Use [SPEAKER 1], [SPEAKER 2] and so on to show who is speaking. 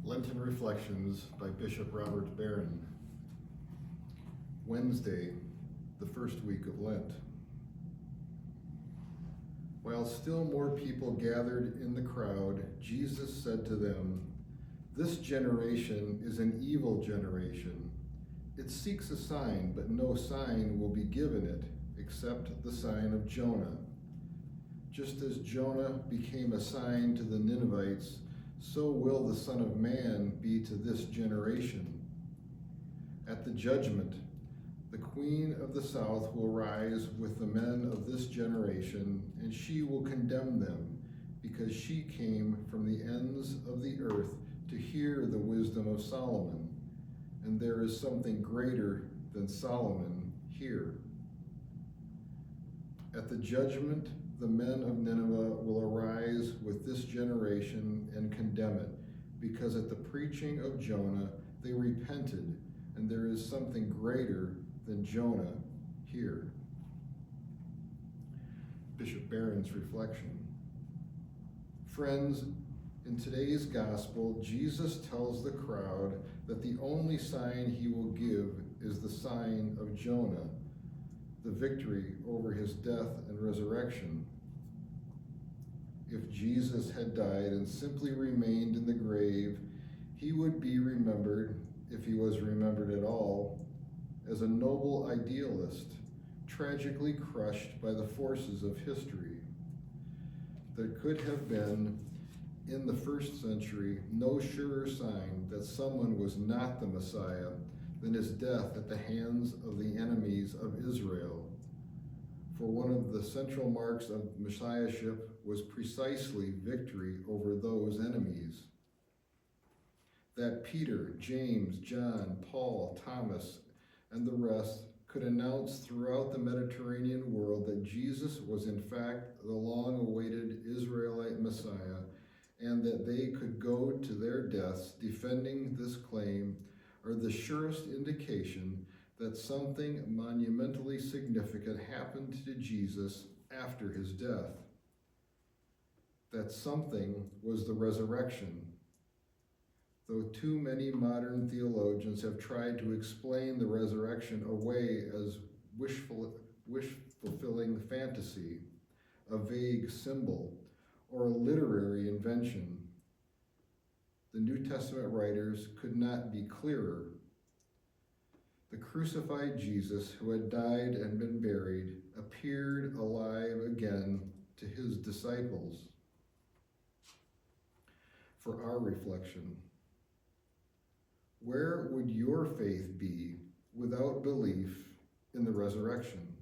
[SPEAKER 1] Lenten Reflections by Bishop Barron. Wednesday, the first week of Lent. While still more people gathered in the crowd, Jesus said to them, "This generation is an evil generation. It seeks a sign, but no sign will be given it, except the sign of Jonah. Just as Jonah became a sign to the Ninevites, so will the Son of Man be to this generation. At the judgment, the Queen of the South will rise with the men of this generation, and she will condemn them, because she came from the ends of the earth to hear the wisdom of Solomon, and there is something greater than Solomon here. At the judgment, the men of Nineveh will arise with this generation and condemn it, because at the preaching of Jonah they repented, and there is something greater than Jonah here." Bishop Barron's reflection. Friends, in today's gospel, Jesus tells the crowd that the only sign he will give is the sign of Jonah, the victory over his death and resurrection. If Jesus had died and simply remained in the grave, he would be remembered, if he was remembered at all, as a noble idealist, tragically crushed by the forces of history. There could have been, in the first century, no surer sign that someone was not the Messiah than his death at the hands of the enemies of Israel. For one of the central marks of messiahship was precisely victory over those enemies. That Peter, James, John, Paul, Thomas, and the rest could announce throughout the Mediterranean world that Jesus was in fact the long-awaited Israelite Messiah, and that they could go to their deaths defending this claim, are the surest indication that something monumentally significant happened to Jesus after his death. That something was the resurrection. Though too many modern theologians have tried to explain the resurrection away as wish-fulfilling fantasy, a vague symbol, or a literary invention, the New Testament writers could not be clearer. The crucified Jesus, who had died and been buried, appeared alive again to his disciples. For our reflection, where would your faith be without belief in the resurrection?